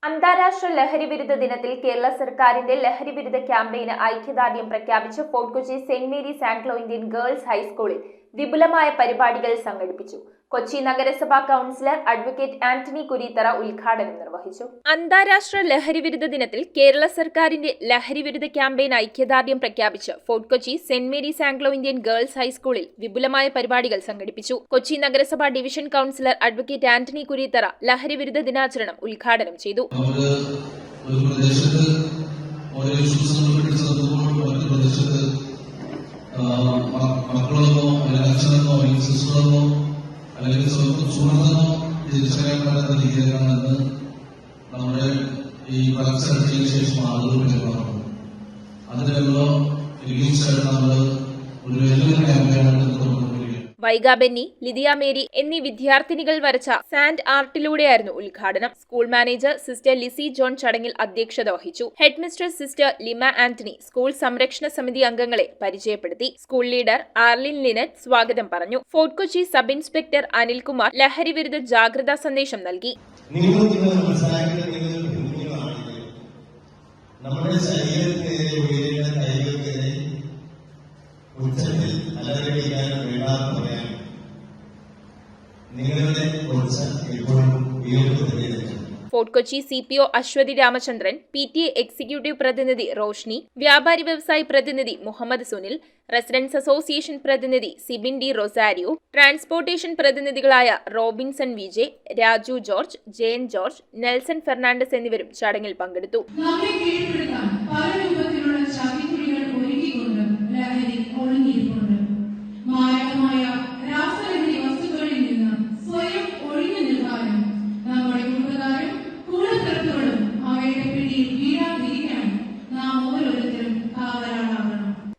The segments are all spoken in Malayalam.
അന്താരാഷ്ട്ര ലഹരിവിരുദ്ധ ദിനത്തിൽ കേരള സർക്കാരിന്റെ ലഹരിവിരുദ്ധ ക്യാമ്പയിന് ഐക്യദാർഢ്യം പ്രഖ്യാപിച്ച് fort Kochi saint Mary's Anglo Indian girls ഹൈസ്കൂളിൽ വിപുലമായ പരിപാടികൾ സംഘടിപ്പിച്ചു. കൊച്ചി നഗരസഭാ കൗൺസിലർ അഡ്വക്കേറ്റ് ആന്റണി കുരീത്തറ ഉദ്ഘാടനം നിർവഹിച്ചു. അന്താരാഷ്ട്ര ലഹരിവിരുദ്ധ ദിനത്തിൽ കേരള സർക്കാരിന്റെ ലഹരിവിരുദ്ധ ക്യാമ്പയിൻ ഐക്യദാർഢ്യം പ്രഖ്യാപിച്ച് fort Kochi saint Mary's Anglo Indian girls ഹൈസ്കൂളിൽ വിപുലമായ പരിപാടികൾ സംഘടിപ്പിച്ചു. കൊച്ചി നഗരസഭാ division councillor advocate Antony Kureethara ലഹരിവിരുദ്ധ ദിനാചരണം ഉദ്ഘാടനം ചെയ്തു. അല്ലെങ്കിൽ സുഹൃത്തുക്കളോ തിരിച്ചറിയാൻ പറ്റാത്ത രീതിയിലാണ് നമ്മുടെ ഈ പരസ്യത്തിന് ശേഷം ആളുകൾ പെരുമാറുന്നത്. അതിനെല്ലാം നമ്മൾ ഒരു വലിയ ക്യാമ്പയിനാണ് തുടങ്ങുന്നത്. വൈഗ ബെന്നി, ലിദിയ മേരി എന്നീ വിദ്യാർത്ഥിനികൾ വരച്ച സാൻഡ് ആർട്ടിലൂടെയായിരുന്നു ഉദ്ഘാടനം. School manager sister Lissy John ചടങ്ങിൽ അധ്യക്ഷത വഹിച്ചു. ഹെഡ് മിസ്ട്രസ് സിസ്റ്റർ ലിമ ആന്റണി സ്കൂൾ സംരക്ഷണ സമിതി അംഗങ്ങളെ പരിചയപ്പെടുത്തി. സ്കൂൾ ലീഡർ ആർലിൻ ലിനറ്റ് സ്വാഗതം പറഞ്ഞു. Fort Kochi sub inspector Anilkumar ലഹരിവിരുദ്ധ ജാഗ്രതാ സന്ദേശം നൽകി. നമ്മുടെ ശരീരത്തിനെതിരെ ഉയരുന്ന കൈകൾക്കെതിരെ ഉച്ചത്തിൽ അലറിക്കാൻ വേണ്ടാന്ന് പറയാൻ നിങ്ങളുടെ ഒച്ച എപ്പോഴും ഉയർത്തുന്നത്. Fort Kochi CPO Aswathy Ramachandran, PTA executive പ്രതിനിധി റോഷ്നി, വ്യാപാരി വ്യവസായി പ്രതിനിധി മുഹമ്മദ് സുനിൽ, റെസിഡൻസ് അസോസിയേഷൻ പ്രതിനിധി സിബിൻ ഡി റൊസാരിയോ, ട്രാൻസ്പോർട്ടേഷൻ പ്രതിനിധികളായ റോബിൻസൺ വിജയ്, രാജു ജോർജ്, ജയൻ ജോർജ്, നെൽസൺ ഫെർണാണ്ടസ് എന്നിവരും ചടങ്ങിൽ പങ്കെടുത്തു.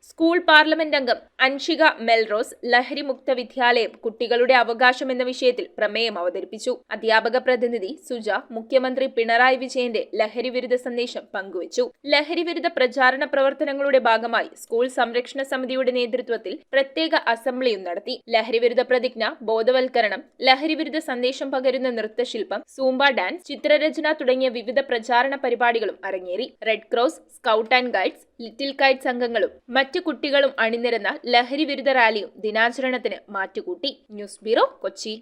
സ്കൂൾ പാർലമെന്റ് അംഗം അൻഷിക മെൽറോസ് ലഹരിമുക്ത വിദ്യാലയം കുട്ടികളുടെ അവകാശം എന്ന വിഷയത്തിൽ പ്രമേയം അവതരിപ്പിച്ചു. അധ്യാപക പ്രതിനിധി സുജ മുഖ്യമന്ത്രി പിണറായി വിജയന്റെ ലഹരിവിരുദ്ധ സന്ദേശം പങ്കുവച്ചു. ലഹരിവിരുദ്ധ പ്രചാരണ പ്രവർത്തനങ്ങളുടെ ഭാഗമായി സ്കൂൾ സംരക്ഷണ സമിതിയുടെ നേതൃത്വത്തിൽ പ്രത്യേക അസംബ്ലിയും നടത്തി. ലഹരിവിരുദ്ധ പ്രതിജ്ഞ, ബോധവൽക്കരണം, ലഹരിവിരുദ്ധ സന്ദേശം പകരുന്ന നൃത്തശില്പം, സൂംബ ഡാൻസ്, ചിത്രരചന തുടങ്ങിയ വിവിധ പ്രചാരണ പരിപാടികളും അരങ്ങേറി. Red cross, scout and guides, little kites അംഗങ്ങളും മറ്റു കുട്ടികളും അണിനിരന്ന ലഹരിവിരുദ്ധ റാലിയും ദിനാചരണത്തിന് മാറ്റുകൂട്ടി. News bureau, Kochi.